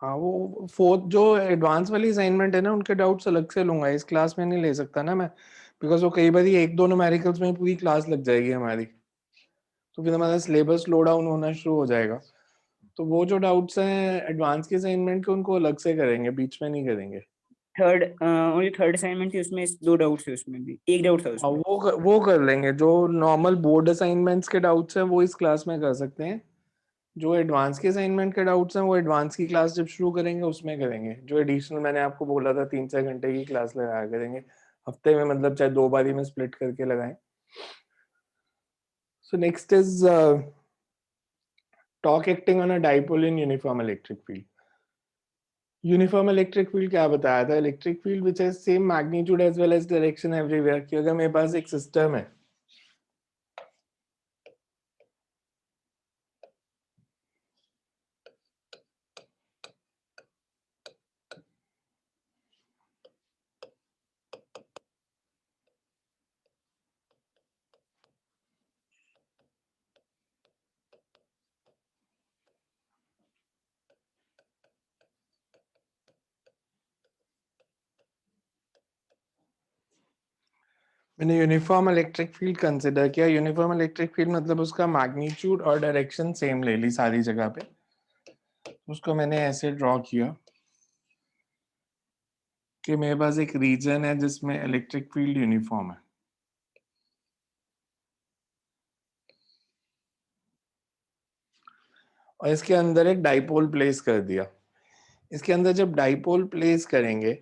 हाँ, वो फोर्थ जो एडवांस वाली असाइनमेंट है ना, उनके डाउट्स अलग से लूंगा, इस क्लास में नहीं ले सकता ना मैं, बिकॉज वो कई बार एक दो न्यूमेरिकल्स में पूरी क्लास लग जाएगी हमारी, तो फिर हमारा सिलेबस स्लो डाउन होना शुरू हो जाएगा। तो वो जो डाउट्स हैं एडवांस के असाइनमेंट के, उनको अलग से करेंगे, बीच में नहीं करेंगे। थर्ड ओनली थर्ड असाइनमेंट थी, उसमें 2 डाउट्स थे, उसमें भी 1 डाउट था हाँ, उसमें। वो कर लेंगे। जो नॉर्मल बोर्ड असाइनमेंट्स के डाउट्स हैं वो इस क्लास में कर सकते हैं। जो एडवांस के असाइनमेंट के डाउट्स हैं वो एडवांस की क्लास जब शुरू करेंगे उसमें करेंगे। जो एडिशनल मैंने आपको बोला था 3-4 घंटे की क्लास लगाया करेंगे हफ्ते में, मतलब चाहे 2 बारी में स्प्लिट करके लगाएं। So next is torque acting on a dipole in uniform electric field. Uniform electric field क्या बताया था? Electric field which has same magnitude as well as direction everywhere. कि अगर मेरे पास एक सिस्टम है, मैंने यूनिफॉर्म इलेक्ट्रिक फील्ड कंसिडर किया। यूनिफॉर्म इलेक्ट्रिक फील्ड मतलब उसका मैग्नीट्यूड और डायरेक्शन सेम ले ली सारी जगह पे। उसको मैंने ऐसे ड्रॉ किया कि मेरे पास एक रीजन है जिसमें इलेक्ट्रिक फील्ड यूनिफॉर्म है, और इसके अंदर एक डाइपोल प्लेस कर दिया। इसके अंदर जब डाइपोल प्लेस करेंगे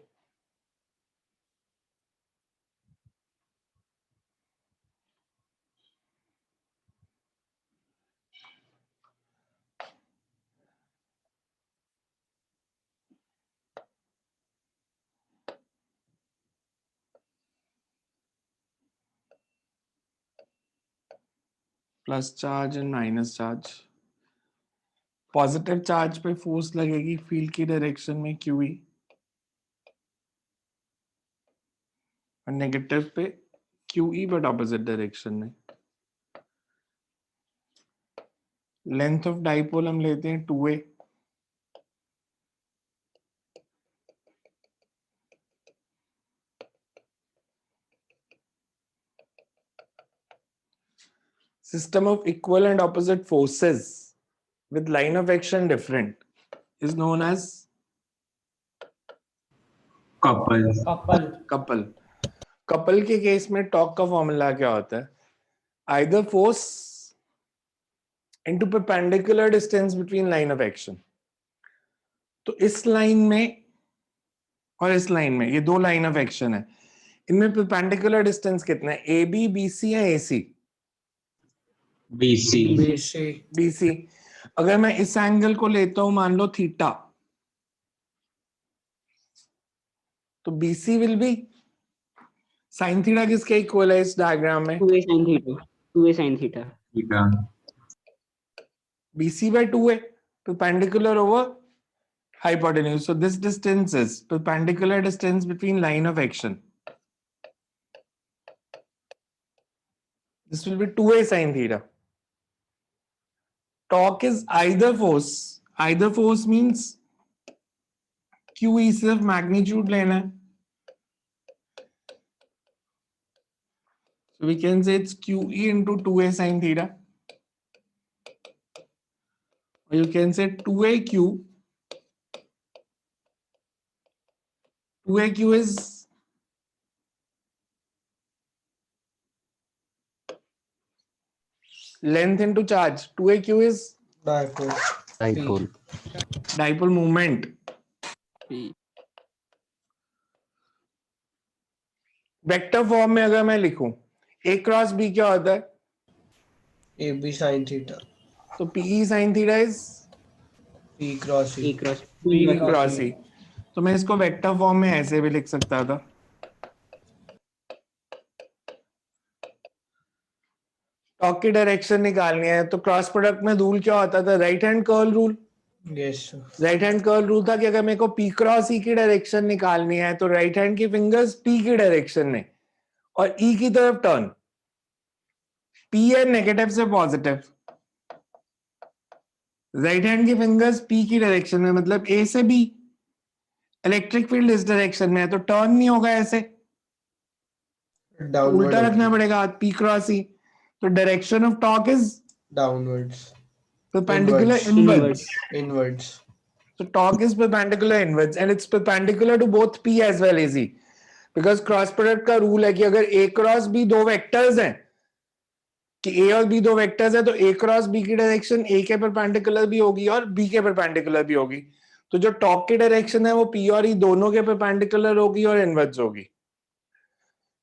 plus charge and minus charge, positive charge पे फोर्स लगेगी फील्ड की डायरेक्शन में क्यूई, और नेगेटिव पे क्यूई बट ऑपोजिट डायरेक्शन में। लेंथ ऑफ डाइपोल हम लेते हैं 2a, system of equal and opposite forces with line of action different is known as couple. couple. couple के केस में टॉर्क का फॉर्मूला क्या होता है? either force into perpendicular distance between line of action। तो इस लाइन में और इस लाइन में, ये 2 लाइन ऑफ एक्शन है, इनमें परपेंडिकुलर डिस्टेंस कितना है? ए बी, बी सी या ए सी? बीसी। B C. अगर मैं इस एंगल को लेता हूं, मान लो थीटा, तो B C will be sine theta किसके इक्वल है इस डायग्राम में? 2a sin theta, 2a sin theta. ठीक है। BC by 2a, perpendicular over hypotenuse. So this distance is perpendicular distance between line of action. This will be 2a sin theta. Torque is either force. Either force means QE सिर्फ magnitude लेना है. So we can say it's QE into 2a sin theta. Or you can say 2AQ. 2AQ is length into charge. 2AQ is dipole dipole moment. Vector form में अगर मैं लिखूं, A cross B क्या होता है? AB sin theta तो PE sin theta is P cross E a cross P cross E। तो मैं इसको वेक्टर फॉर्म में ऐसे भी लिख सकता था। टॉर्क की डायरेक्शन निकालनी है तो क्रॉस प्रोडक्ट में रूल क्या होता था? Right hand curl rule. yes right hand curl rule था कि अगर मेरे को P क्रॉस E की डायरेक्शन निकालनी है तो राइट हैंड की फिंगर्स P की डायरेक्शन में और E की तरफ टर्न। P है नेगेटिव से पॉजिटिव, राइट हैंड की फिंगर्स पी की डायरेक्शन में, मतलब ए से बी। इलेक्ट्रिक फील्ड इस डायरेक्शन में है तो टर्न नहीं होगा ऐसे, तो Downward उल्टा रखना होगी. पड़ेगा पी क्रॉस ई। तो direction of torque is Downwards. perpendicular Inwards. inwards. Inwards. So torque is perpendicular inwards and it's perpendicular to both P as well as E. Because cross product का रूल है कि अगर A cross B दो vectors हैं, कि A और B दो vectors हैं, तो A क्रॉस B की डायरेक्शन A के परपेंडिकुलर भी होगी और B के परपेंडिकुलर भी होगी। तो जो टॉर्क की डायरेक्शन है वो P और E दोनों के परपेंडिकुलर होगी और इनवर्स होगी।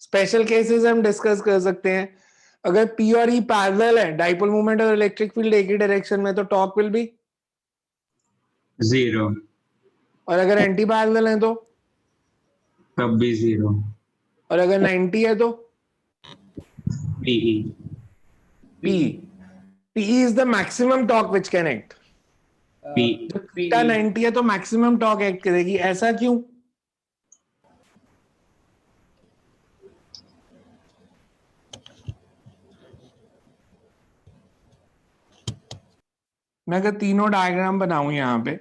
स्पेशल केसेस हम डिस्कस कर सकते हैं। अगर P और E पैरेलल है, डाइपोल मोमेंट और इलेक्ट्रिक फील्ड एक ही डायरेक्शन में, तो टॉर्क विल बी 0, और अगर एंटी पैरेलल है तो, तब भी 0, और अगर 90 है तो PE, P. PE is the maximum torque which can act. P, theta 90 है तो मैक्सिमम टॉर्क एक्ट करेगी, ऐसा क्यों? मैं अगर तीनों डायग्राम बनाऊं यहां पे,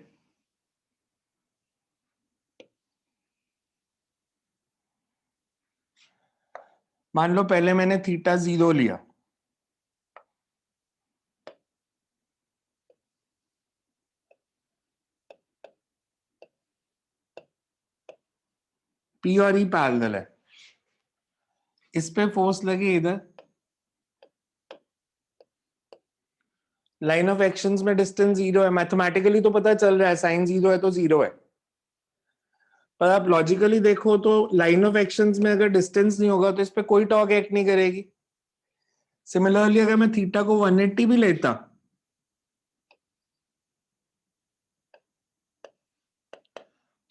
मान लो पहले मैंने थीटा 0 लिया, P और E पैरेलल है, इस पे फोर्स लगे इधर, लाइन ऑफ एक्शंस में डिस्टेंस 0 है, मैथमेटिकली तो पता चल रहा है साइन 0 है तो 0 है, पर आप लॉजिकली देखो तो लाइन ऑफ एक्शंस में अगर डिस्टेंस नहीं होगा तो इस पे कोई टॉर्क एक्ट नहीं करेगी। सिमिलरली अगर मैं थीटा को 180 भी लेता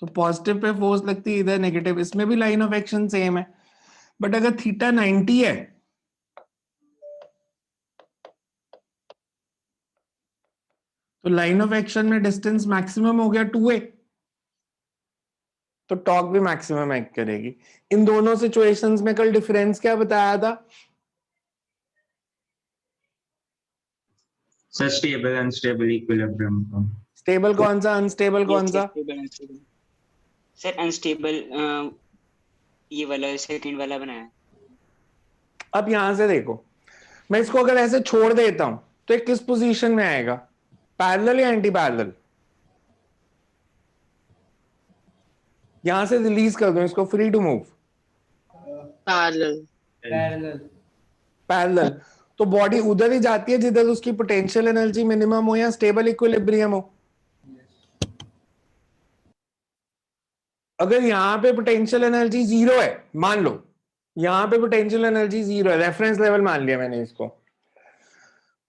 तो पॉजिटिव पे फोर्स लगती है, इधर नेगेटिव, इसमें भी लाइन ऑफ एक्शन सेम है। बट अगर थीटा 90 है तो लाइन ऑफ एक्शन में डिस्टेंस मैक्सिमम हो गया 2a, तो टॉर्क भी मैक्सिमम एक्ट करेगी। इन दोनों सिचुएशंस में कल डिफरेंस क्या बताया था? सर स्टेबल अनस्टेबल इक्विलिब्रियम का। स्टेबल कौन सा, अनस्टेबल कौन सा? सर अनस्टेबल ये वाला सेकंड वाला बनाया। अब यहां से देखो, मैं इसको अगर ऐसे छोड़ देता हूं तो ये किस पोजीशन में आएगा, पैरेलल या एंटी पैरेलल? यहां से रिलीज कर दो इसको, free to move, Parallel. Parallel. तो बॉडी उधर ही जाती है जिधर उसकी पोटेंशियल एनर्जी मिनिमम हो या स्टेबल इक्विलिब्रियम हो। अगर यहां पे पोटेंशियल एनर्जी 0 है, मान लो यहां पे पोटेंशियल एनर्जी 0 है, रेफरेंस लेवल मान लिया मैंने इसको,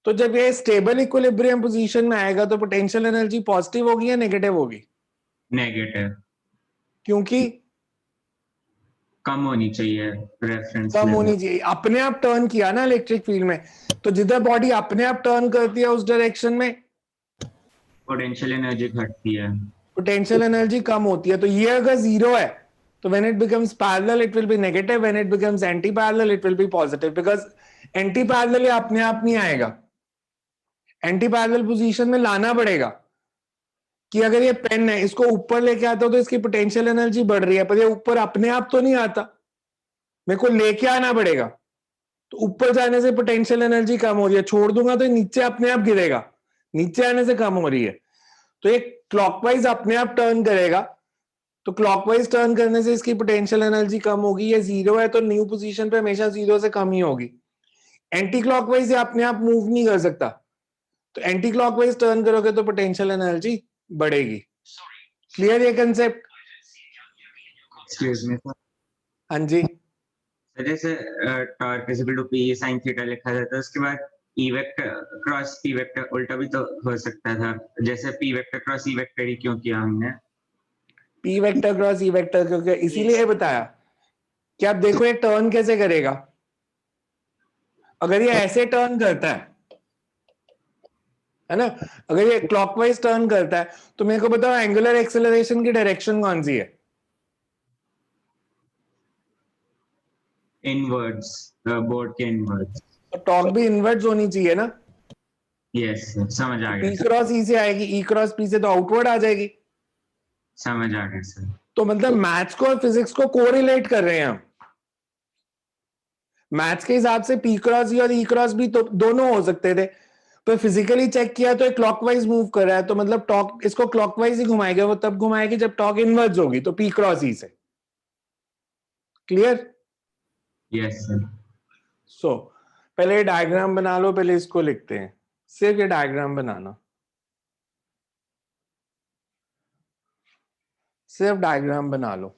तो जब ये स्टेबल इक्विलिब्रियम पोजीशन में आएगा तो पोटेंशियल एनर्जी पॉजिटिव होगी या नेगेटिव होगी? नेगेटिव, क्योंकि कम होनी चाहिए रेफरेंस कम लेवल। होनी चाहिए। अपने आप टर्न किया ना इलेक्ट्रिक फील्ड में, तो जिधर बॉडी अपने आप टर्न करती है उस डायरेक्शन में पोटेंशियल एनर्जी घटती है। पोटेंशियल एनर्जी कम होती है। तो ये अगर 0 है तो when it becomes parallel it will be negative, when it becomes anti parallel it will be positive, because anti parallel ये अपने आप नहीं आएगा, एंटी पैरेलल पोजीशन में लाना पड़ेगा। कि अगर ये पेन है इसको ऊपर लेके आता हूं तो इसकी पोटेंशियल एनर्जी बढ़ रही है, पर ये ऊपर अपने आप तो नहीं आता, मेरे को लेके आना पड़ेगा। तो ऊपर जाने से पोटेंशियल एनर्जी कम हो रही है, छोड़ दूंगा तो नीचे अपने आप गिरेगा, नीचे आने से कम हो रही है। तो ये क्लॉकवाइज अपने आप टर्न करेगा, तो क्लॉकवाइज टर्न करने से इसकी पोटेंशियल एनर्जी कम होगी। ये 0 है तो न्यू पोजीशन पे हमेशा 0 से कम ही होगी। एंटी क्लॉकवाइज ये अपने आप मूव नहीं कर सकता, तो एंटी क्लॉकवाइज टर्न करोगे तो पोटेंशियल एनर्जी बढ़ेगी। क्लियर ये कंसेप्ट? एक्सक्यूज मी सर, हाँ जी। जैसे torque is equal to P sin theta लिखा जाता है, उसके बाद E vector cross P vector उल्टा भी तो हो सकता था, जैसे P vector cross E vector ही क्यों किया हमने? P vector cross E vector क्योंकि इसीलिए बताया कि आप देखो ये टर्न कैसे करेगा। अगर ये ऐसे टर्न करता है ना, अगर ये क्लॉकवाइज टर्न करता है तो मेरे को बताओ एंगुलर एक्सेलरेशन की डायरेक्शन कौन सी है? इनवर्ड्स, बोर्ड के इनवर्ड्स। तो टॉर्क भी इनवर्ट्स होनी चाहिए ना। यस समझ आ पी गया सर, क्रॉस ई से आएगी, ई क्रॉस पी से तो आउटवर्ड आ जाएगी। समझ आ गया सर। तो मतलब मैथ्स को और फिजिक्स को कोरिलेट कर रहे हैं हम। मैथ्स के हिसाब से पी क्रॉस ई और ई क्रॉस बी तो दोनों हो सकते थे, पर फिजिकली चेक किया तो क्लॉकवाइज मूव कर रहा है, तो मतलब टॉक इसको क्लॉकवाइज ही घुमाएगा, वो तब घुमाएगी जब टॉक इनवर्स होगी, तो पी क्रॉस ई से। क्लियर? Yes sir. सो पहले डायग्राम बना लो, पहले इसको लिखते हैं, सिर्फ ये डायग्राम बनाना, सिर्फ डायग्राम बना लो।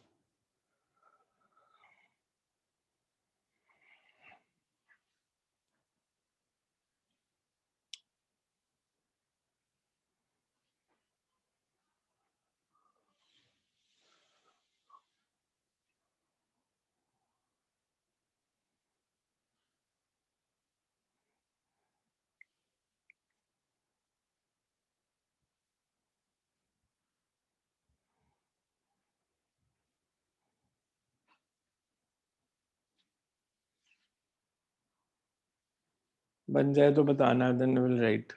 बन जाए तो बताना, देन विल राइट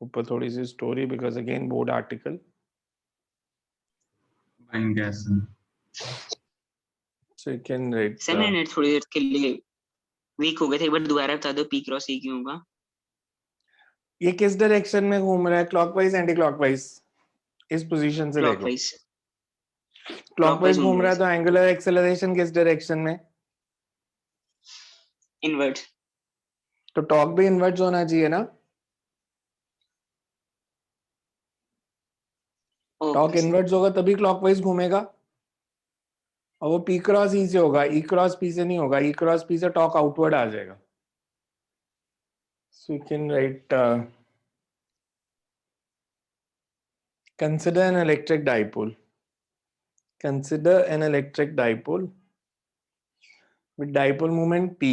ऊपर थोड़ी सी story, because again board article. बन गया sir. So you can write. Sir मेरा नेट थोड़ी देर के लिए वीक हो गया था, एक बार दोबारा बता दो पी क्रॉस ई क्यों होगा। ये किस डायरेक्शन में घूम रहा है, क्लॉकवाइज एंटी क्लॉकवाइज? इस पोजीशन से देखो, क्लॉकवाइज क्लॉकवाइज घूम रहा है, तो सर, एंगुलर एक्सेलरेशन किस डायरेक्शन में? इनवर्ट। तो टॉक भी इनवर्ट्स होना चाहिए ना। टॉक ओके सर, इनवर्ट्स होगा तभी क्लॉकवाइज घूमेगा, और वो पी क्रॉस ई से होगा, ई क्रॉस पी से नहीं होगा, ई क्रॉस पी से टॉक आउटवर्ड आ जाएगा। सो you can right consider an electric dipole. Consider an electric dipole with dipole moment P.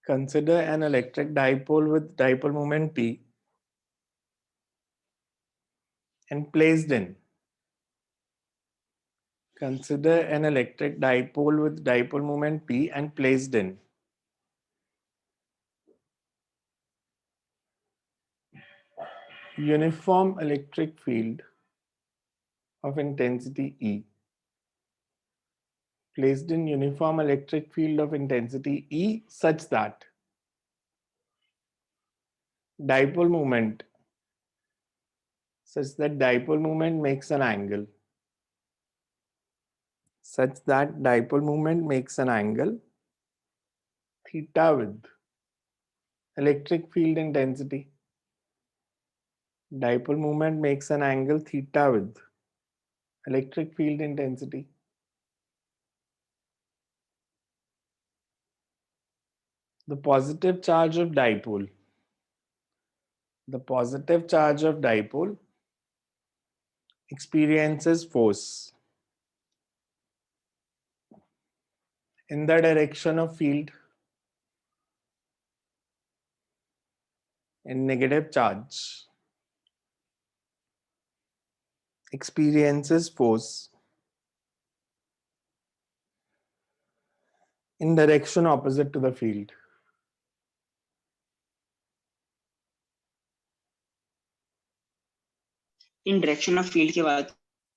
Consider an electric dipole with dipole moment P and placed in. Consider an electric dipole with dipole moment P and placed in uniform electric field of intensity E. Placed in uniform electric field of intensity E such that dipole moment makes an angle, such that dipole moment makes an angle theta with electric field intensity. Dipole moment makes an angle theta with electric field intensity. The positive charge of dipole experiences force in the direction of field, and negative charge experiences force in direction opposite to the field. In direction of field के बाद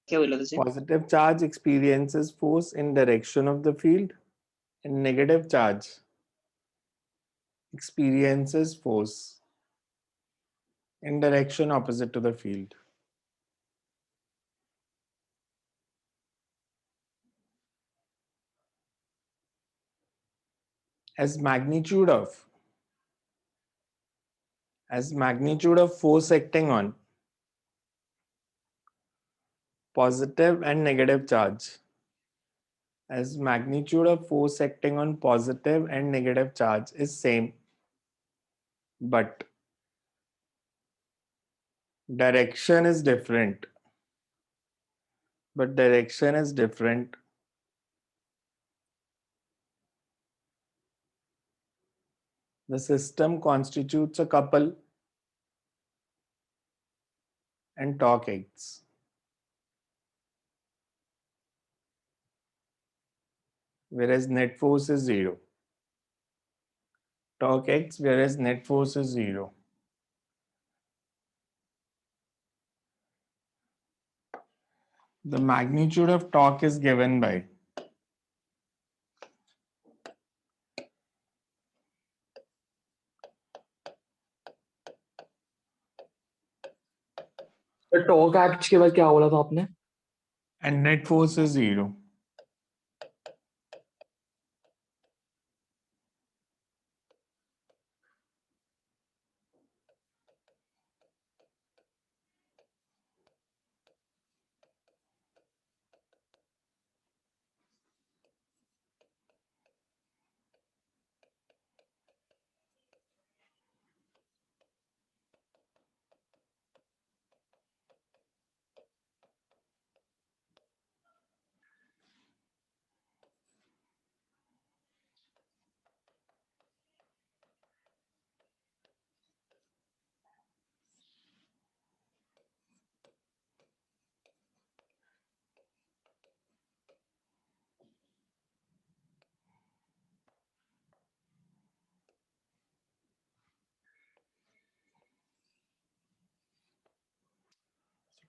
क्या बोला था sir? Positive charge experiences force in direction of the field, and negative charge experiences force in direction opposite to the field. As magnitude of force acting on positive and negative charge, as magnitude of force acting on positive and negative charge is same, but direction is different. The system constitutes a couple and torque acts. Whereas net force is 0. Torque acts whereas net force is 0. The magnitude of torque is given by तो torque act के बाद क्या बोला था आपने? and net force is 0.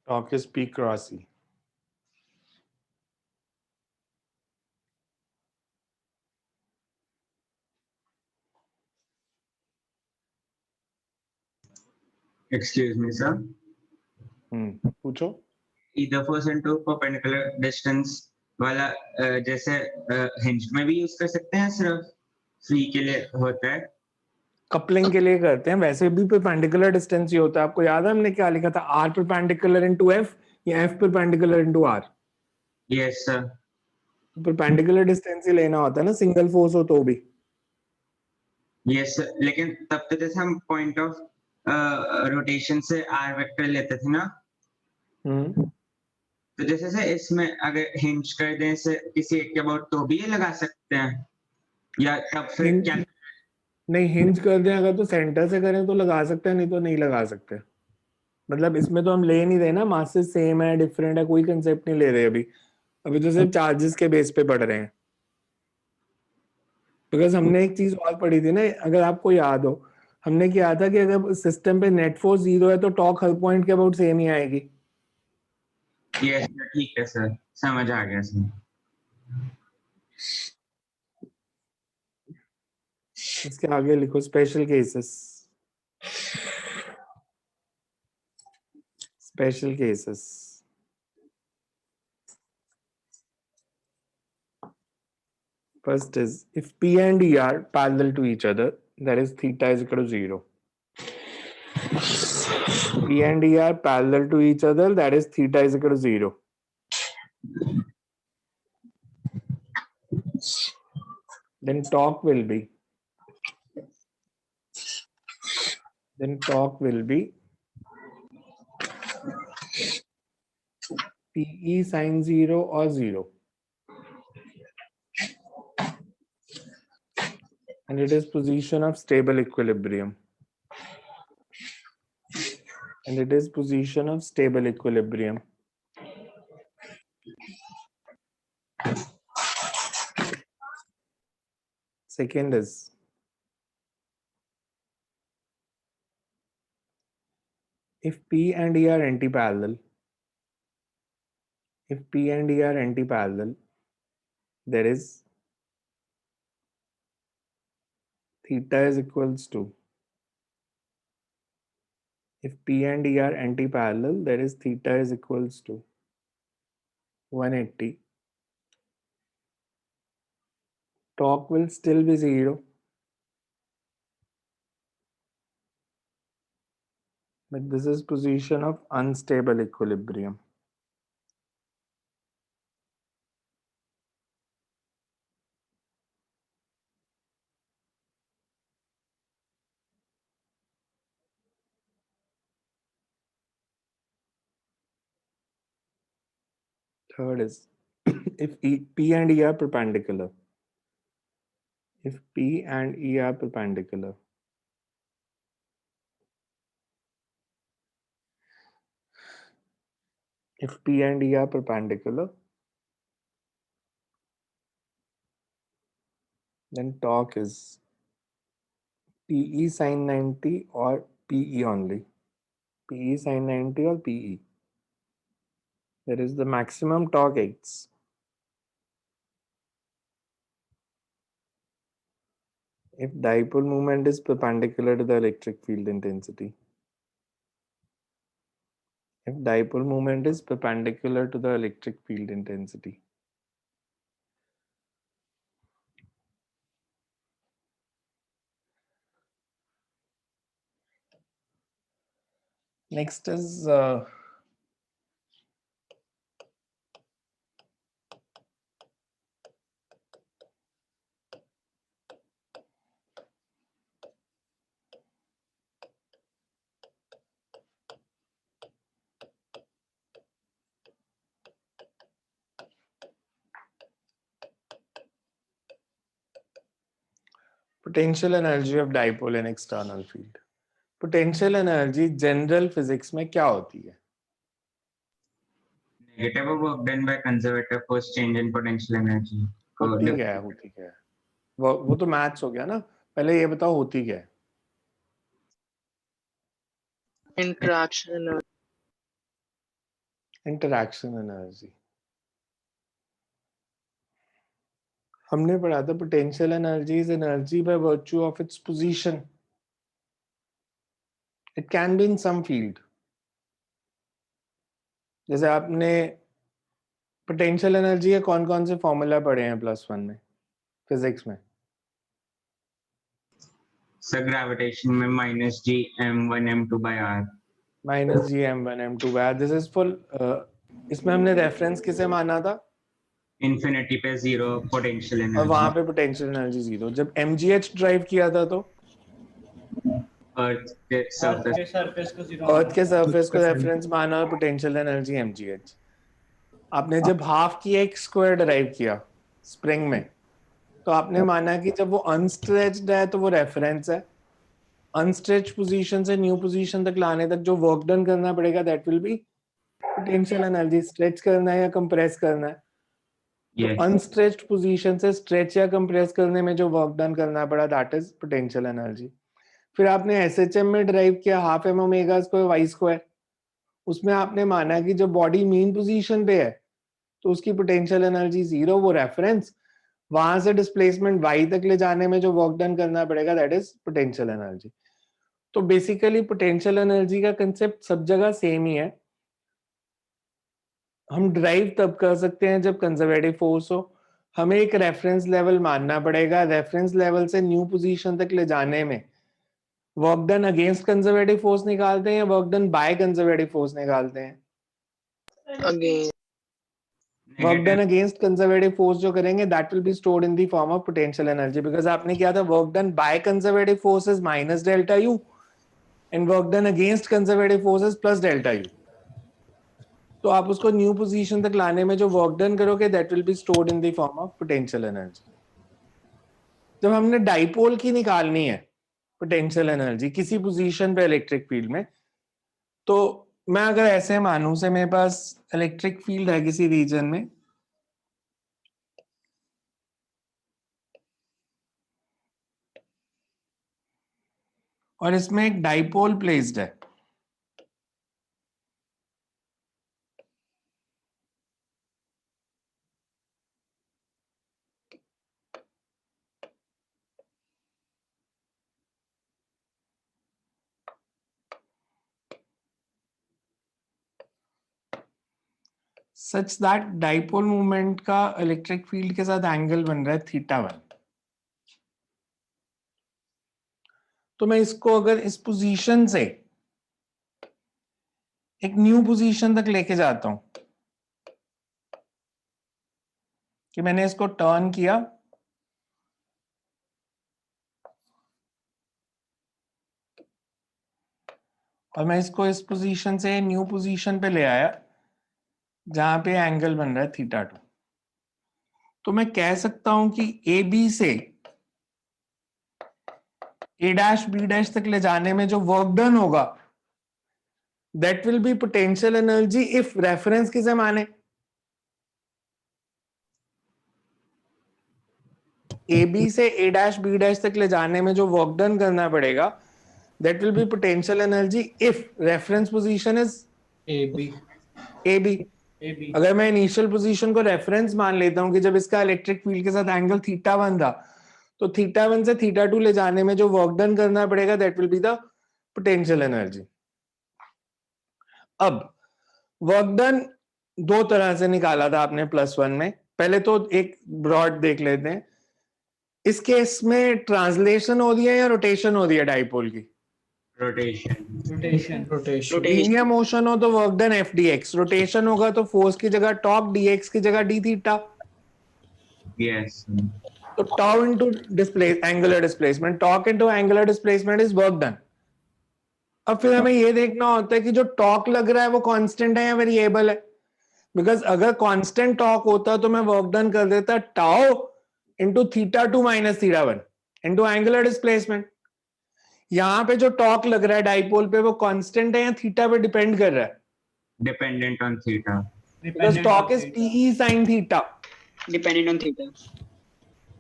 Torque is P cross E. Excuse me, sir. पूछो. Either force into perpendicular distance वाला जैसे हिंज में भी यूज कर सकते हैं, सिर्फ फ्री के लिए होता है. कपलिंग के लिए करते हैं, वैसे भी परपेंडिकुलर डिस्टेंस ही होता है. आपको याद है हमने क्या लिखा था? R परपेंडिकुलर इनटू F या F perpendicular into R? Yes sir. Perpendicular distance ही लेना होता है ना, सिंगल फोर्स हो तो भी. यस, लेकिन तब तो जैसे हम पॉइंट ऑफ रोटेशन से आर वेक्टर लेते थे ना, तो जैसे से इसमें अगर हिंज कर दें से किसी एक के अबाउट तो भी ये लगा सकते हैं, या तब फिर क्या? नहीं, हिंज कर दें अगर तो सेंटर से करें तो लगा सकते हैं, नहीं तो नहीं लगा सकते. मतलब इसमें तो हम ले नहीं रहे ना, मासेस सेम है डिफरेंट है, कोई कंसेप्ट नहीं ले रहे अभी. अभी तो सिर्फ चार्जेस के बेस पे पढ़ रहे हैं. बिकॉज हमने एक चीज और पढ़ी थी ना, अगर आपको याद हो, हमने किया था कि अगर सिस्टम पे नेट फोर्स 0 है तो टॉर्क हर पॉइंट के अबाउट सेम ही आएगी. यस सर, ठीक है सर, समझ आ गया सर. इसके आगे लिखो special cases. Special cases. First is if P and E are parallel to each other, that is theta is equal to 0. P and E are parallel to each other, that is theta is equal to 0. Then torque will be PE sin 0 or 0. And it is position of stable equilibrium. Second is if P and E are anti-parallel, there is theta is equals to, if P and E are anti-parallel, there is theta is equals to 180. Torque will still be 0. But this is position of unstable equilibrium. Third is if P and E are perpendicular. If P and E are perpendicular, then torque is PE sin 90 or PE only. PE sin 90 or PE. There is the maximum torque X. If dipole moment is perpendicular to the electric field intensity. If dipole moment is perpendicular to the electric field intensity. Next is potential energy of dipole in external field. Potential energy general physics में क्या होती है? Negative of work done by conservative force change in potential energy. होती क्या है? होती क्या है? वो तो मैथ्स हो गया ना. पहले ये बताओ होती क्या है? interaction interaction energy. हमने पढ़ा था potential energy is energy by virtue of its position. It can be in some field. जैसे आपने पोटेंशियल एनर्जी के कौन कौन से फॉर्मूला पढ़े हैं +1 में फिजिक्स में? सर ग्रेविटेशन में -G(m1m2/r). -G(m1m2/r). This is for इसमें हमने रेफरेंस किसे माना था? इंफिनिटी पे जीरो पोटेंशियल और वहां एनर्जी, पे पोटेंशियल एनर्जी जीरो. जब mgh ड्राइव किया था तो अर्थ के अर्थ सरफेस के सरफेस को जीरो अर्थ के सरफेस को रेफरेंस माना और पोटेंशियल एनर्जी mgh. आपने जब हाफ की x स्क्वायर डिराइव किया स्प्रिंग में तो आपने माना कि जब वो अनस्ट्रेच्ड है तो वो रेफरेंस है. अनस्ट्रेच पोजीशन से न्यू पोजीशन तक लाने तक जो वर्क डन करना पड़ेगा that will be potential energy. Stretch करना है या कंप्रेस करना है. यस अनस्ट्रेच्ड पोजीशन से स्ट्रेच या कंप्रेस करने में जो वर्क डन करना पड़ा दैट इज पोटेंशियल एनर्जी. फिर आपने एसएचएम में ड्राइव किया half M omega square Y square. उसमें आपने माना कि जो बॉडी मीन पोजीशन पे है तो उसकी पोटेंशियल एनर्जी जीरो. वो रेफरेंस वहां से डिस्प्लेसमेंट वाई तक ले जाने में जो वर्क डन करना पड़ेगा दैट इज पोटेंशियल एनर्जी. तो बेसिकली पोटेंशियल एनर्जी का कंसेप्ट सब जगह सेम ही है. हम ड्राइव तब कर सकते हैं जब कंजर्वेटिव फोर्स हो. हमें एक रेफरेंस लेवल मानना पड़ेगा. रेफरेंस लेवल से न्यू पोजीशन तक ले जाने में work done against conservative force निकालते हैं या work done by conservative force निकालते हैं? again work done against conservative force जो करेंगे that will be stored in the form of potential energy. Because आपने किया था work done by conservative force is minus delta U and work done against conservative force is plus delta U. तो आप उसको new position तक लाने में जो वर्क डन करोगे that will be stored in the form of potential energy. जब हमने डाइपोल की निकालनी है पोटेंशियल एनर्जी किसी पोजीशन पे इलेक्ट्रिक फील्ड में, तो मैं अगर ऐसे मानूं से मेरे पास इलेक्ट्रिक फील्ड है किसी रीजन में और इसमें एक डाइपोल प्लेस्ड है. सच दैट डाइपोल मूवमेंट का इलेक्ट्रिक फील्ड के साथ एंगल बन रहा है θ1. तो मैं इसको अगर इस पोजीशन से एक न्यू पोजीशन तक लेके जाता हूं कि मैंने इसको टर्न किया और मैं इसको इस पोजीशन से न्यू पोजीशन पे ले आया जहां पे एंगल बन रहा है θ2. तो मैं कह सकता हूं कि ए बी से ए डैश बी डैश तक ले जाने में जो वर्क डन होगा that will be potential energy if reference किसे माने? ए बी से ए डैश बी डैश तक ले जाने में जो वर्क डन करना पड़ेगा that will be potential energy if reference position is A B A B. AB. अगर मैं इनिशियल पोजीशन को रेफरेंस मान लेता हूं कि जब इसका इलेक्ट्रिक फील्ड के साथ एंगल θ1 था, तो θ1 से θ2 ले जाने में जो वर्क डन करना पड़ेगा that will be the potential energy. अब वर्क डन दो तरह से निकाला था आपने +1 में। पहले तो एक ब्रॉड देख लेते हैं। इस केस में ट्रांसलेशन हो रही है या रोटेशन हो रही है डाइपोल की? Rotation. Rotation. Rotation. Linear motion हो तो work done F dx, rotation होगा तो फोर्स की जगह टॉर्क dx की जगह d थीटा। यस। तो tau into angular displacement, torque into angular displacement is work done। अब फिर हमें ये देखना होता है कि जो टॉर्क लग रहा है वो कांस्टेंट है या वेरिएबल है। बिकॉज अगर कांस्टेंट टॉर्क होता तो मैं वर्क डन कर देता tau into θ2 minus θ1 into angular displacement. यहाँ पे जो टॉर्क लग रहा है डाइपोल पे वो कांस्टेंट है या थीटा पे डिपेंड कर रहा है? Dependent on theta. Because torque is PE sin theta. Dependent on theta.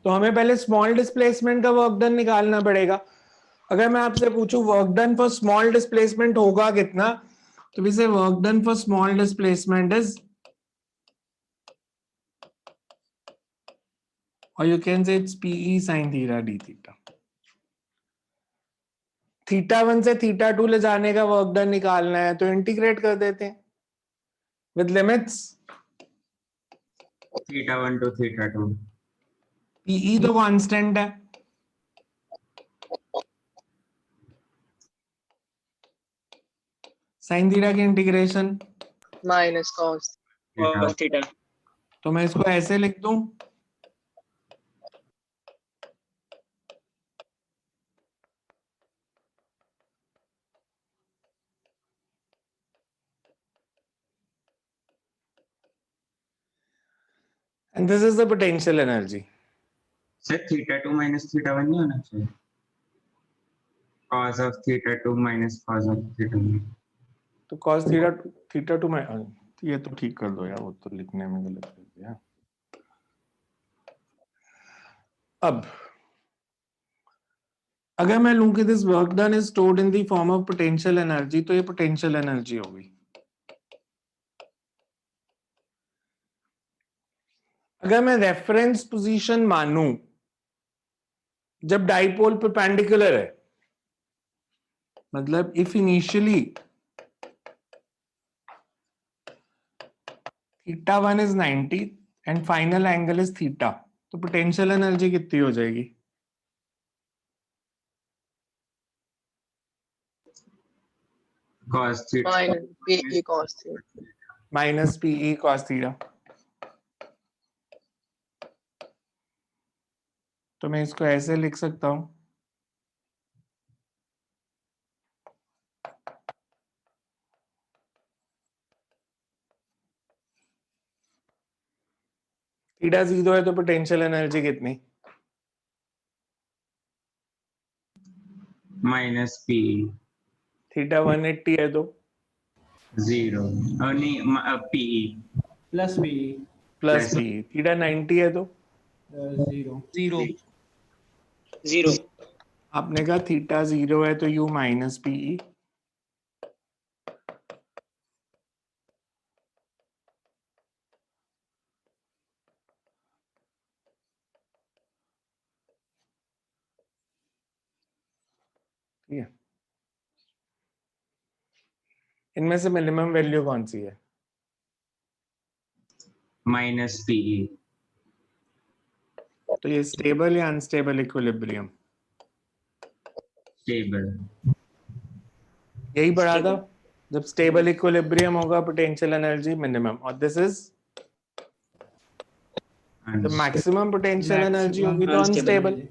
तो हमें पहले स्मॉल डिस्प्लेसमेंट का वर्क डन निकालना पड़ेगा। अगर मैं आपसे पूछूं work done for small displacement होगा कितना, तो we say work done for small displacement is, और you can say it's PE sin theta d theta. θ1 से θ2 ले जाने का वर्क डन निकालना है तो इंटीग्रेट कर देते हैं विद लिमिट्स। θ1 to θ2। PE तो कांस्टेंट है, साइन थीटा की integration, minus cos Cos theta. तो मैं इसको ऐसे लिख दूं, and this is the potential energy। Sir θ2 minus θ1 नहीं होना चाहिए? cos of θ2 minus cos of θ1। तो cos θ2 में ये तो ठीक कर दो यार, वो तो लिखने में गलत कर दिया। अब अगर मैं लूं कि this work done is stored in the form of potential energy, तो ये पोटेंशियल एनर्जी होगी। अगर मैं रेफरेंस पोजीशन मानूं जब डाइपोल परपेंडिकुलर है, मतलब if initially θ1 is 90 and final angle is θ, तो पोटेंशियल एनर्जी कितनी हो जाएगी? cos θ minus PE cos theta minus PE cos theta. तो मैं इसको ऐसे लिख सकता हूं, थीटा 0 है तो पोटेंशियल एनर्जी कितनी? minus PE थीटा 180 है तो 0 और नहीं PE Plus B. Plus Plus. PE। Theta 90 है तो 0. Zero. आपने कहा थीटा 0 है तो U माइनस PE। ठीक है, इनमें से मिनिमम वैल्यू कौन सी है? minus PE। तो ये स्टेबल या अनस्टेबल इक्विलिब्रियम? स्टेबल। यही पढ़ा था, जब स्टेबल इक्विलिब्रियम होगा पोटेंशियल एनर्जी मिनिमम, और this is the maximum potential energy होगी तो अनस्टेबल।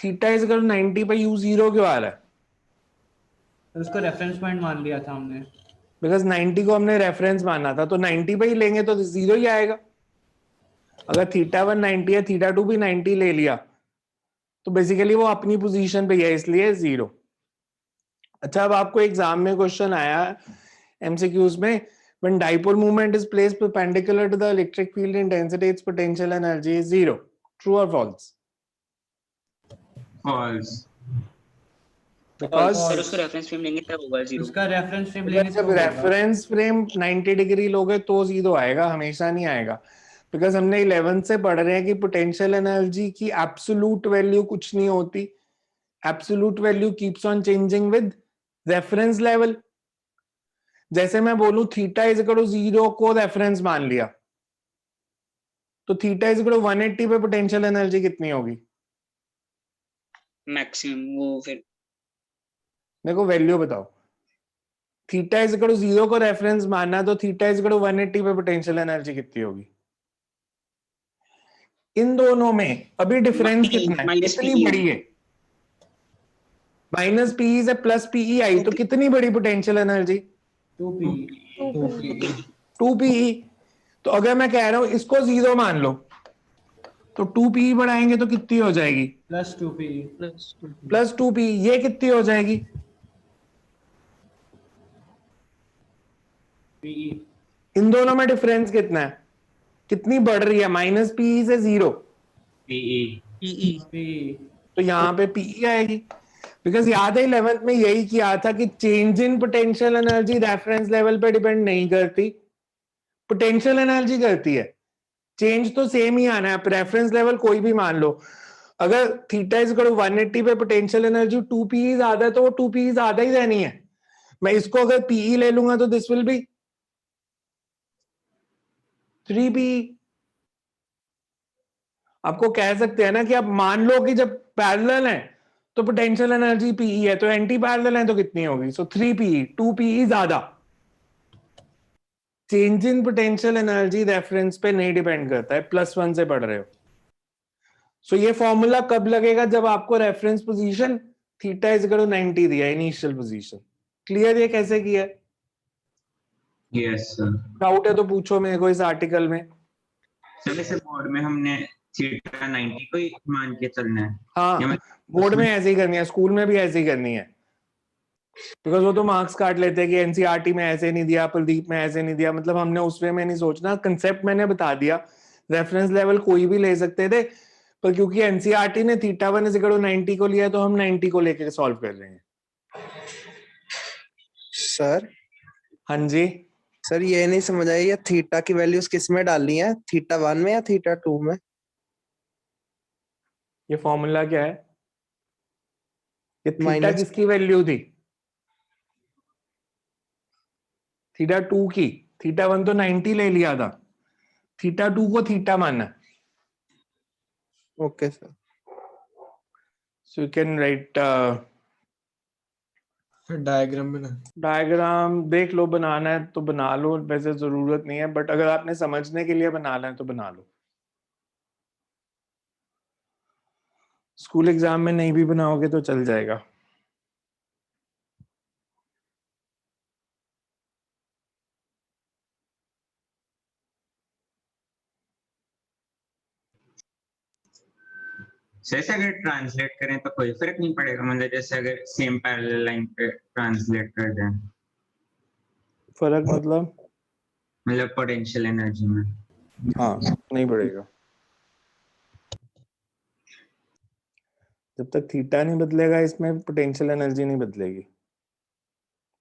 थीटा इज इक्वल 90 पे U 0 क्यों आ रहा है? तो उसको रेफरेंस पॉइंट मान लिया था हमने। बिकॉज 90 को हमने रेफरेंस माना था, तो 90 पे ही लेंगे तो 0 ही आएगा। अगर θ1 90 है, θ2 भी 90 ले लिया, तो बेसिकली वो अपनी पोजीशन पे है, इसलिए 0। अच्छा, अब आपको एग्जाम में क्वेश्चन आया MCQs में, when dipole moment is placed perpendicular to the electric field intensity, its potential energy is 0. True or false? false। Because sir उसको रेफरेंस फ्रेम लेंगे तब होगा जीरो। उसका रेफरेंस फ्रेम अगर लेंगे जब तो होगा। रेफरेंस फ्रेम 90 डिग्री लोगे तो जीरो आएगा, हमेशा नहीं आएगा। बिकॉज हमने 11 से पढ़ रहे हैं कि पोटेंशियल एनर्जी की एब्सोल्यूट वैल्यू कुछ नहीं होती, absolute value keeps on changing with reference level. जैसे मैं बोलूं थीटा इज इक्वल टू 0 को रेफरेंस मान लिया, तो थीटा इज इक्वल टू 180 पे पोटेंशियल एनर्जी कितनी होगी? मैक्सिमम वो फिर मेरे को वैल्यू बताओ। थीटा इज इक्वल टू 0 को रेफरेंस मानना, तो थीटा इज इक्वल टू 180 पे पोटेंशियल एनर्जी कितनी होगी? इन दोनों में अभी डिफरेंस कितना है, माइनस कितनी पी बड़ी है? माइनस पीई से प्लस पीई आई, तो कितनी बड़ी पोटेंशियल एनर्जी? 2p 2 PE. तो अगर मैं कह रहा हूं इसको 0 मान लो, तो 2 पीई बढ़ाएंगे तो कितनी हो जाएगी? Plus 2p plus 2 PE. ये कितनी हो जाएगी? pe इन दोनों में डिफरेंस कितना है, कितनी बढ़ रही है? माइनस पीई से 0, पीई pe तो यहां पे पीई आएगी। बिकॉज याद है 11th में यही किया था कि change in potential energy reference level पे डिपेंड नहीं करती, पोटेंशियल एनर्जी करती है। चेंज तो सेम ही आना है, रेफरेंस लेवल कोई भी मान लो। अगर थीटा इज इक्वल टू 180 पे पोटेंशियल एनर्जी 2 पीई ज्यादा है, तो वो 2 पीई ज्यादा ही रहनी है। मैं इसको अगर पीई ले लूंगा तो दिस विल बी 3 पीई। आपको कह सकते हैं ना कि आप मान लो कि जब पैरेलल है तो पोटेंशियल एनर्जी पीई है, तो एंटी पैरेलल है तो कितनी होगी? सो 3 पीई, 2 पीई ज्यादा। Change in potential energy reference पे नहीं डिपेंड करता है, +1 से पढ़ रहे हो। सो ये फॉर्मूला कब लगेगा? जब आपको reference position theta is equal to 90 दिया, इनिशियल पोजीशन। क्लियर ये कैसे किया है? Yes sir. डाउट है तो पूछो मेरे को इस आर्टिकल में। सर जैसे बोर्ड में हमने थीटा 90 को ही मान के चलना है। हाँ, या मैं बोर्ड में ऐसे ही करनी है, स्कूल में भी ऐसे ही करनी है। बिकॉज वो तो मार्क्स काट लेते हैं कि एनसीईआरटी में ऐसे नहीं दिया, प्रदीप में ऐसे नहीं दिया। मतलब हमने उस वे में नहीं सोचना, कंसेप्ट मैंने बता दिया। रेफरेंस लेवल कोई भी ले सकते थे, पर क्योंकि एनसीईआरटी ने थीटा 1 इज इक्वल टू 90 को लिया, तो हम 90 को लेकर सॉल्व कर रहे हैं। सर हाँ जी, सर ये नहीं समझ आई, ये थीटा की वैल्यूज किस में डालनी है, थीटा 1 में या थीटा 2 में? ये फॉर्मूला क्या है? ये थीटा माइनस किसकी वैल्यू थी? थीटा 2 की। थीटा 1 तो 90 ले लिया था, थीटा 2 को थीटा माना। Okay sir. So you can right, diagram में ना। डायग्राम देख लो, बनाना है तो बना लो, वैसे जरूरत नहीं है, बट अगर आपने समझने के लिए बनाना है तो बना लो। स्कूल एग्जाम में नहीं भी बनाओगे तो चल जाएगा। जैसे अगर ट्रांसलेट करें तो कोई फर्क नहीं पड़ेगा, मतलब जैसे अगर सेम पैरेलल लाइन पे ट्रांसलेट कर दें, फर्क मतलब पोटेंशियल एनर्जी में। हाँ, नहीं पड़ेगा। जब तक थीटा नहीं बदलेगा इसमें पोटेंशियल एनर्जी नहीं बदलेगी।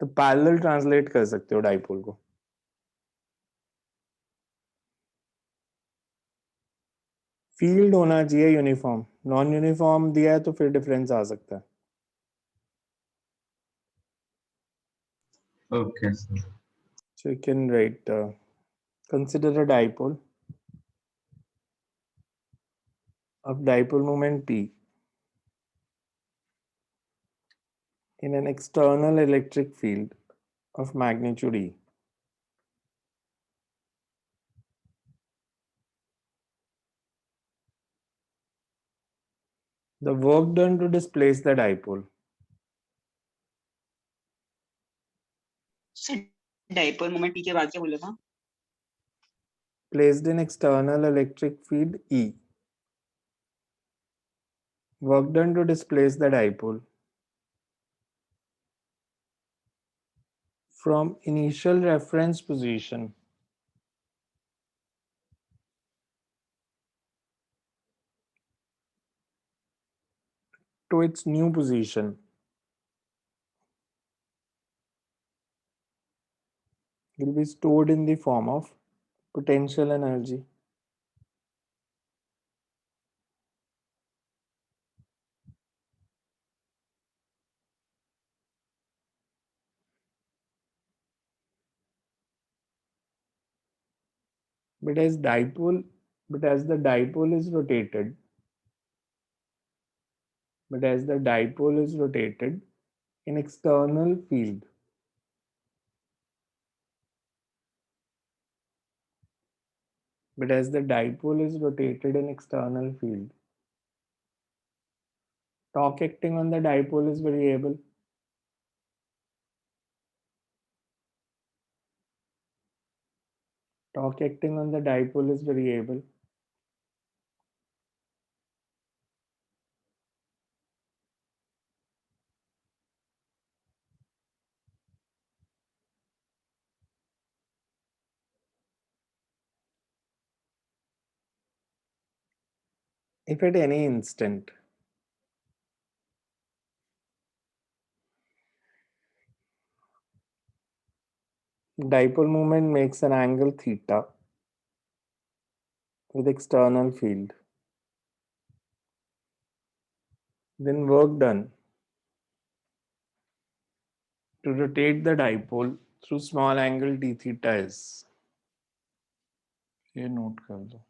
तो पैरेलल ट्रांसलेट कर सकते हो डाइपोल को। फील्ड होना चाहिए यूनिफॉर्म, नॉन यूनिफॉर्म दिया है तो फिर डिफरेंस आ सकता है। Okay sir. So you can write, consider a dipole of dipole moment P in an external electric field of magnitude E. The work done to displace the dipole dipole moment के बाद क्या बोला था? placed in external electric field E. Work done to displace the dipole from initial reference position to its new position will be stored in the form of potential energy. But as the dipole is rotated, in external field, torque acting on the dipole is variable. If at any instant dipole moment makes an angle theta with external field, then work done to rotate the dipole through small angle d theta is, ये note कर दो.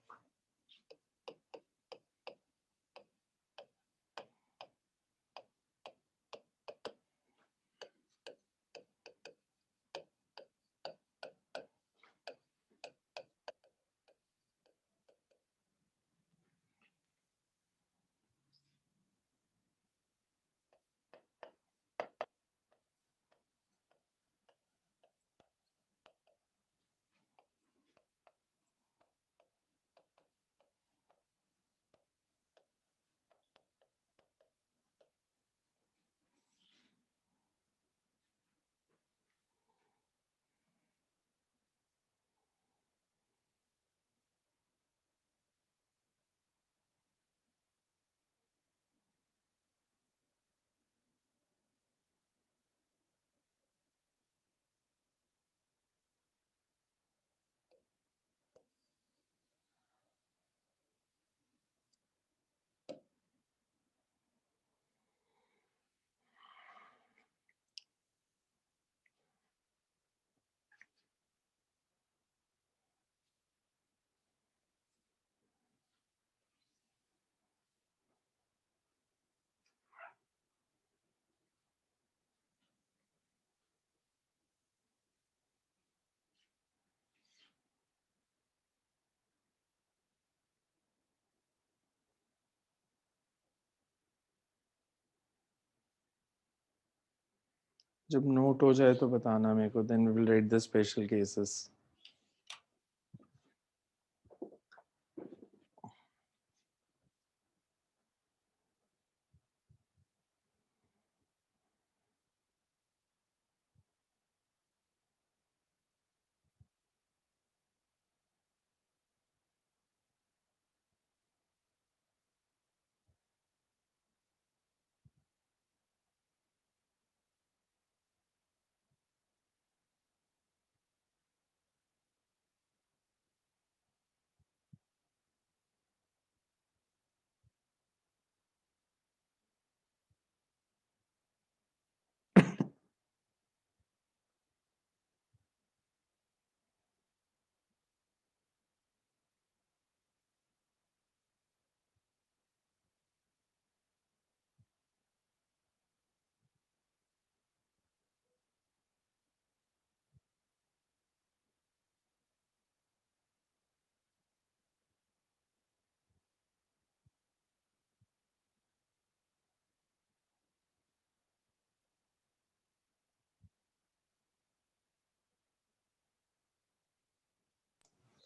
जब note हो जाए तो बताना मेरे को, then we will write the special cases.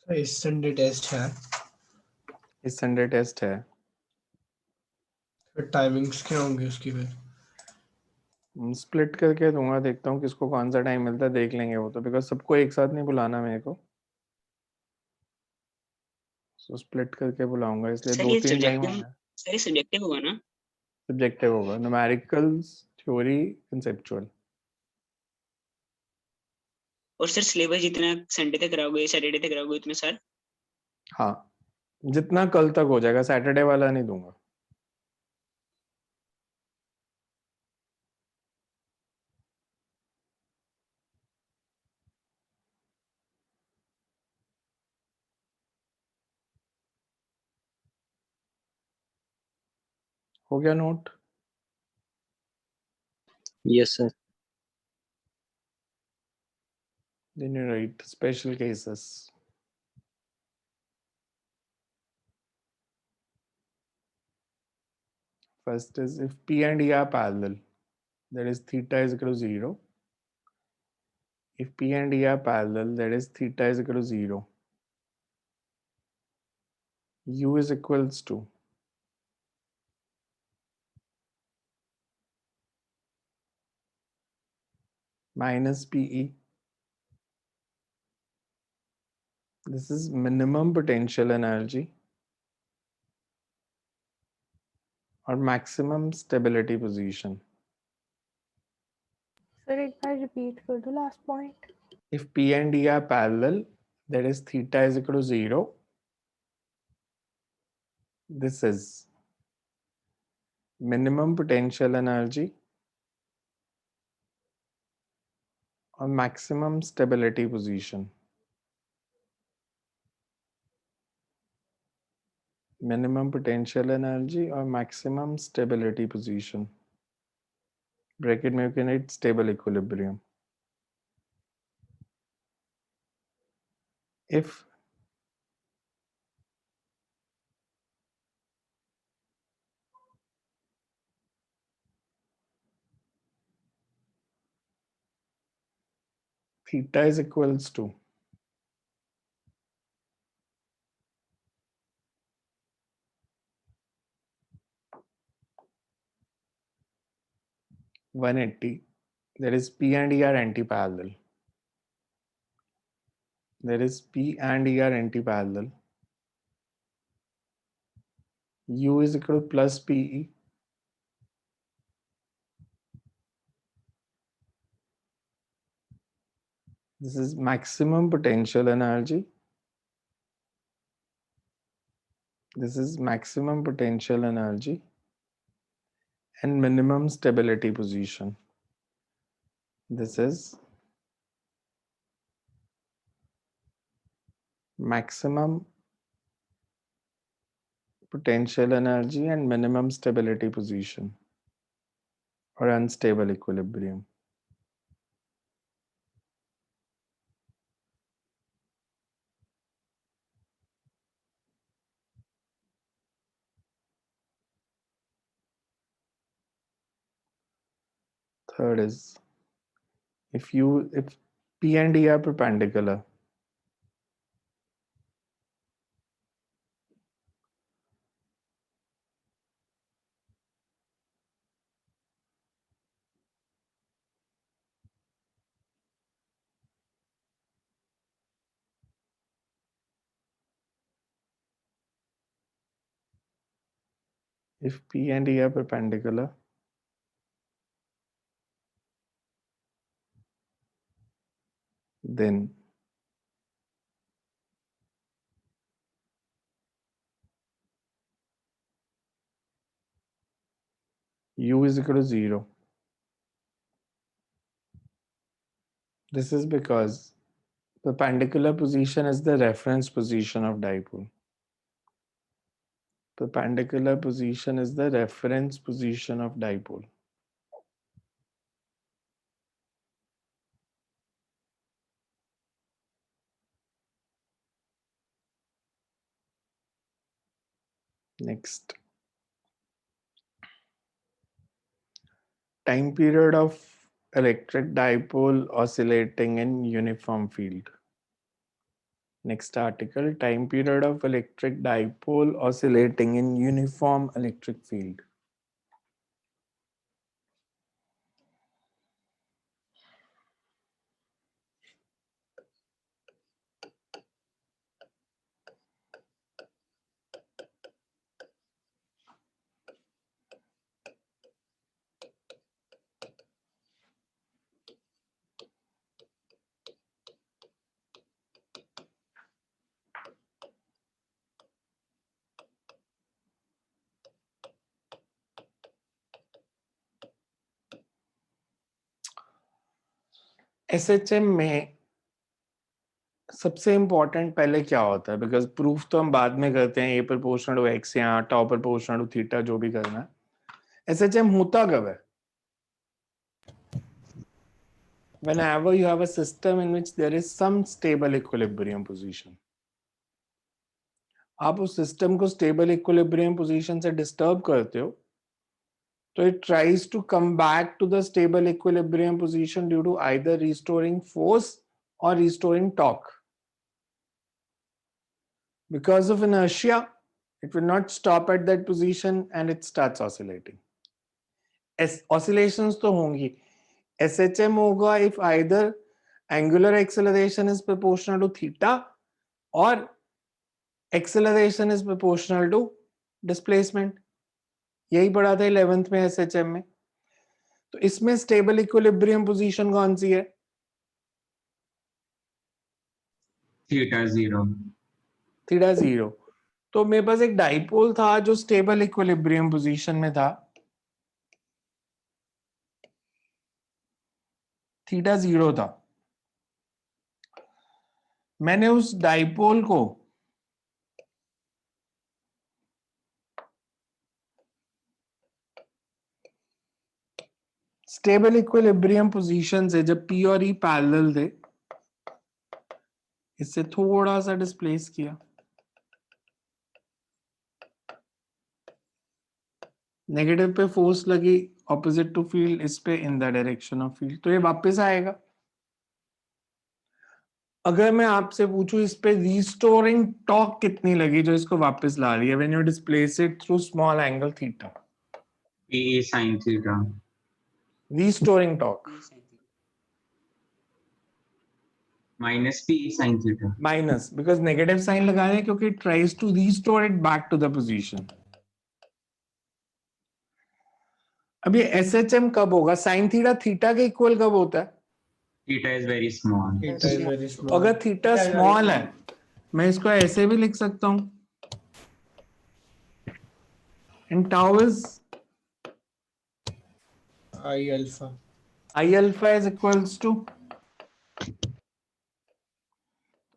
इस संडे टेस्ट है, इस संडे टेस्ट है. फिर टाइमिंग्स क्या होंगे उसकी? फिर स्प्लिट करके दूंगा, देखता हूँ किसको कौन सा टाइम मिलता है, देख लेंगे वो तो, बिकॉज सबको एक साथ नहीं बुलाना मेरे को, सो स्प्लिट करके बुलाऊंगा, इसलिए सर दो ये तीन टाइम सब्जेक्टिव, होगा. सर ये सब्जेक्टिव होगा ना? सब्जेक्टिव होगा, न्यूमेरिकल्स, थ्योरी, कंसेप्चुअल. और सर सिलेबस जितना संडे तक कराओगे सैटरडे तक कराओगे उतना सर? हाँ, जितना कल तक हो जाएगा, सैटरडे वाला नहीं दूंगा। हो गया note? Yes sir. Then you write special cases. First is if P and E are parallel, that is theta is equal to 0. If P and E are parallel, that is theta is equal to 0. U is equals to minus PE. This is minimum potential energy or maximum stability position. Sir एक बार repeat कर दो last point. If P and E are parallel, that is theta is equal to 0. This is minimum potential energy or maximum stability position. Minimum potential energy or maximum stability position. Bracket में you can write stable equilibrium. If theta is equals to 180, there is P and E are anti-parallel. There is P and E are anti-parallel. U is equal to plus PE. This is maximum potential energy. This is maximum potential energy and minimum stability position. This is maximum potential energy and minimum stability position or unstable equilibrium. Third is if P and E are perpendicular, if P and E are perpendicular, then U is equal to 0. This is because perpendicular position is the reference position of dipole. Perpendicular position is the reference position of dipole. Next, time period of electric dipole oscillating in uniform field. Next article, time period of electric dipole oscillating in uniform electric field. SHM में सबसे important पहले क्या होता है, because proof तो हम बाद में करते हैं, ए प्रोपोर्शनल टू एक्स या टाउ प्रोपोर्शनल टू थीटा, जो भी करना है। SHM होता कब है? Whenever you have a system in which there is some stable equilibrium position. आप उस सिस्टम को स्टेबल इक्विलिब्रियम पोजीशन से डिस्टर्ब करते हो तो it tries to come back to the stable equilibrium position due to either restoring force or restoring torque. Because of inertia, it will not stop at that position and it starts oscillating. Oscillations तो होंगी. SHM होगा if either angular acceleration is proportional to theta or acceleration is proportional to displacement. यही पढ़ा था 11th में SHM में. तो इसमें स्टेबल इक्विलिब्रियम पोजीशन कौन सी है? थीटा 0। थीटा 0. तो मेरे पास एक डाइपोल था जो स्टेबल इक्विलिब्रियम पोजीशन में था, थीटा 0 था. मैंने उस डाइपोल को स्टेबल इक्विलिब्रियम पोजीशन से, जब P और E पैरेलल थे, इससे थोड़ा सा डिस्प्लेस किया, नेगेटिव पे फोर्स लगी ऑपोजिट टू फील्ड, इस पे in the direction of field, तो ये वापस आएगा. अगर मैं आपसे पूछूं इस पे रिस्टोरिंग टॉर्क कितनी लगी जो इसको वापस ला रही है when you displace it through small angle theta? PE sin theta. Restoring torque minus PE sin theta. Minus, because negative sign लगा रहे हैं क्योंकि it tries to restore it back to the position. अब ये SHM कब होगा? Sine theta theta के equal कब होता है? Theta is very small. Theta is very small. अगर थीटा स्मॉल है, मैं इसको ऐसे भी लिख सकता हूं, and tau is I alpha. I alpha is equals to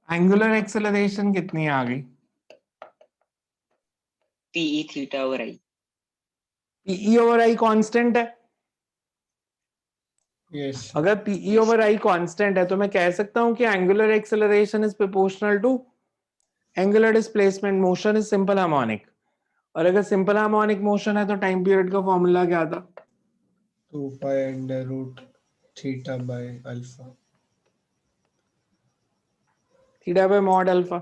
angular acceleration कितनी आ गई? PE थीटा और I. PE over I constant है. यस। अगर PE over I कांस्टेंट है तो मैं कह सकता हूं कि angular acceleration is proportional to angular displacement. Motion is simple harmonic, और अगर सिंपल हार्मोनिक मोशन है तो टाइम पीरियड का फॉर्मूला क्या था? 2 pi under root theta by alpha. Theta by mod alpha.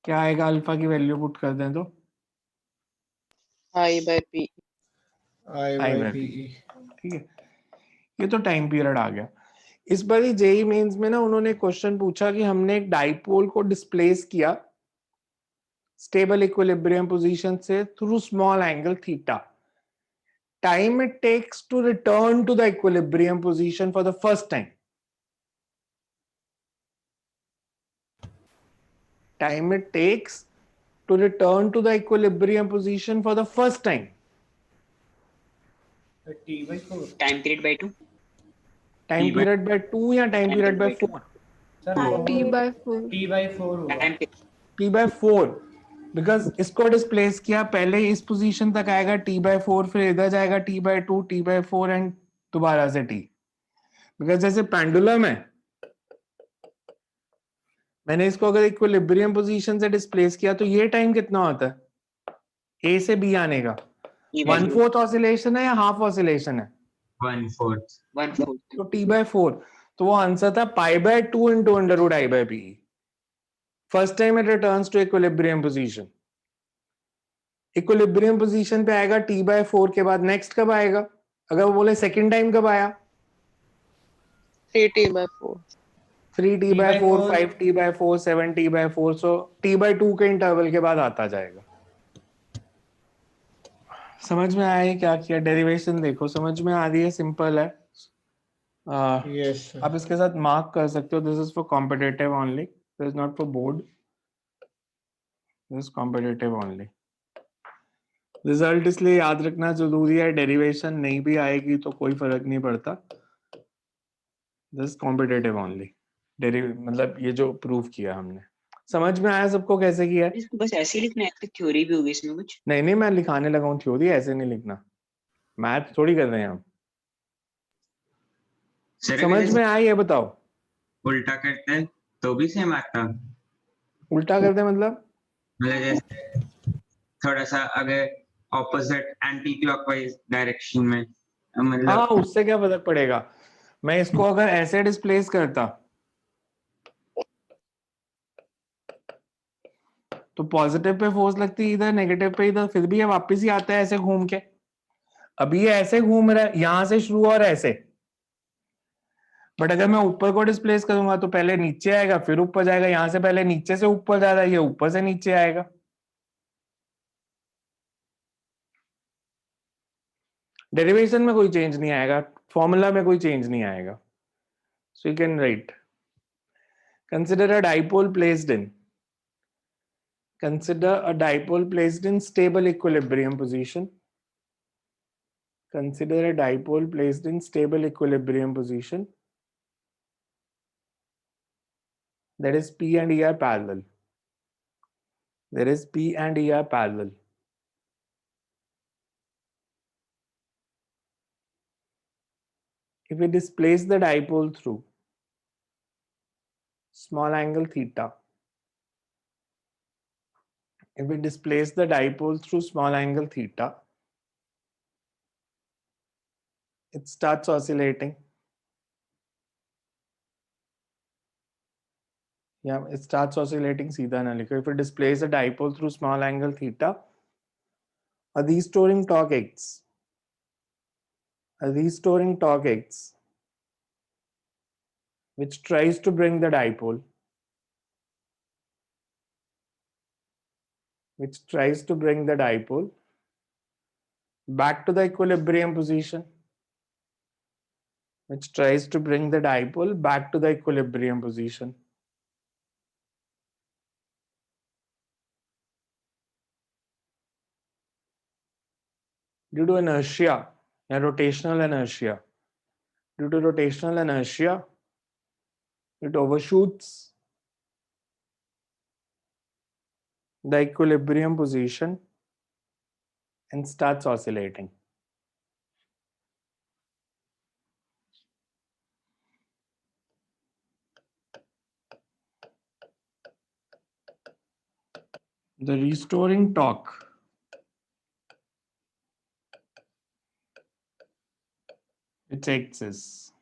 क्या आएगा? अल्फा की वैल्यू पुट कर दें तो I by P. I I by by PE. ठीक है, ये तो टाइम पीरियड आ गया. इस बार ही जेई मेंस में ना उन्होंने क्वेश्चन पूछा कि हमने एक डाइपोल को डिस्प्लेस किया स्टेबल इक्विलिब्रियम पोजीशन से through small angle theta. Time it takes to return to the equilibrium position for the first time. Time it takes to return to the equilibrium position for the first time. T/4 Time period by 2. Time period by 2 या time period by 4? Sir T by 4. T/4 होगा। Time period. T by 4. Because इसको displace किया, पहले इस position तक आएगा T by 4, फिर इधर जाएगा T by 2, T by 4 and दोबारा से T. Because जैसे पेंडुलम है, मैंने इसको अगर इक्विलिब्रियम पोजीशन से डिस्प्लेस किया तो ये टाइम कितना होता है A से B आने का? E by 1/4 ऑसिलेशन है या हाफ ऑसिलेशन है? 1/4। 1/4. तो T by 4, तो वो आंसर था pi by 2 into under root I by P. First time it returns to equilibrium position. Equilibrium position पे आएगा T by 4 के बाद नेक्स्ट कब आएगा? अगर वो बोले सेकंड टाइम कब आया? 3T by 4. 3T by 4, 5T by 4, 7T by 4. So T by 2 के इंटरवल के बाद आता जाएगा. समझ में आया क्या किया? डेरिवेशन देखो, समझ में आ रही है, सिंपल है. यस आप इसके साथ मार्क कर सकते हो. This is for competitive only, this is not for board, this is competitive only. Result इसलिए याद रखना जरूरी है, डेरिवेशन नहीं भी आएगी तो कोई फर्क नहीं पड़ता. दिस कॉम्पिटेटिव ओनली मतलब ये जो प्रूव किया हमने, समझ में आया सबको कैसे किया है? इसको बस ऐसे ही लिखना है, तो थ्योरी भी होगी इसमें कुछ? नहीं नहीं, मैं लिखाने लगा हूँ थ्योरी, ऐसे नहीं लिखना, मैथ थोड़ी कर रहे हैं हम। सर समझ अगर में आया ये बताओ? उल्टा करते हैं तो भी सेम आता, उल्टा करते मतलब? मतलब जैसे थोड़ा सा अगर ऑपोजिट एंटी क्लॉकवाइज डायरेक्शन में, हाँ, मतलब उससे क्या फर्क पड़ेगा? मैं इसको अगर ऐसे डिस्प्लेस करता तो पॉजिटिव पे फोर्स लगती इधर, नेगेटिव पे इधर, फिर भी ये वापस ही आता है ऐसे घूम के। अभी ये ऐसे घूम रहा है, यहां से शुरू और ऐसे, बट अगर मैं ऊपर को डिस्प्लेस करूंगा तो पहले नीचे आएगा फिर ऊपर जाएगा, यहां से पहले नीचे से ऊपर जा रहा है, ये ऊपर से नीचे आएगा। डेरिवेशन में कोई चेंज नहीं आएगा, फॉर्मूला में कोई चेंज नहीं आएगा। सो you can right, consider a dipole placed in, consider a dipole placed in stable equilibrium position. Consider a dipole placed in stable equilibrium position, that is P and E are parallel. There is P and E are parallel. If we displace the dipole through small angle theta, if we displace the dipole through small angle theta, it starts oscillating. Yeah, it starts oscillating सीधा ना लिखो. If we displace the dipole through small angle theta, a restoring torque acts. A restoring torque acts, which tries to bring the dipole, back to the equilibrium position, due to inertia and rotational inertia. Due to rotational inertia, it overshoots the equilibrium position and starts oscillating. The restoring torque which acts is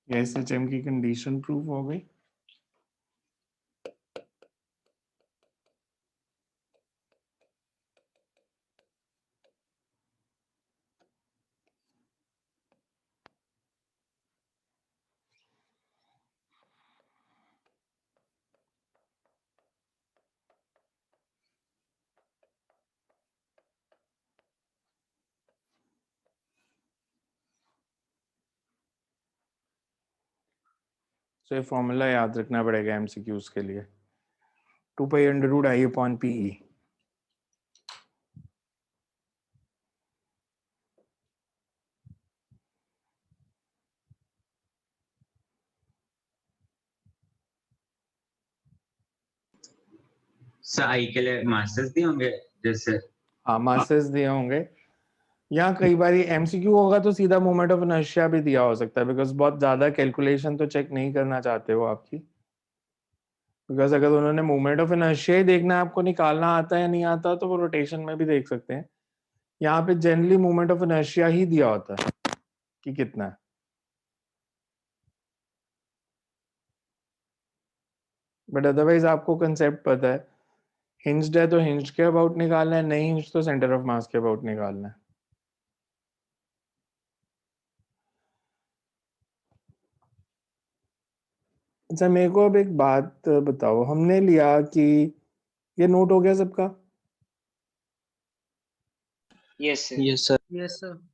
SHM की condition prove हो गई. तो ये formula याद रखना पड़ेगा MCQs के लिए, 2 pi under root I upon PE. Sir I के लिए मास्टर्स दिए होंगे जैसे? हाँ, मासेस दिए होंगे. यहाँ कई बार एमसीक्यू होगा तो सीधा मोमेंट ऑफ इनर्शिया भी दिया हो सकता है, बिकॉज बहुत ज्यादा कैलकुलेशन तो चेक नहीं करना चाहते हो आपकी. बिकॉज अगर उन्होंने मोमेंट ऑफ इनर्शिया ही देखना है आपको, निकालना आता है या नहीं आता, तो वो रोटेशन में भी देख सकते हैं. यहाँ पे जनरली मोमेंट ऑफ इनर्शिया ही दिया होता है कि कितना है. बट अदरवाइज आपको कंसेप्ट पता है, हिंज्ड है तो हिंज्ड के अबाउट निकालना है, नहीं हिंज्ड तो सेंटर ऑफ मास के अबाउट निकालना है। अच्छा मेरे को अब एक बात बताओ, हमने लिया कि ये नोट हो गया सबका? Yes sir. Yes sir. Yes sir.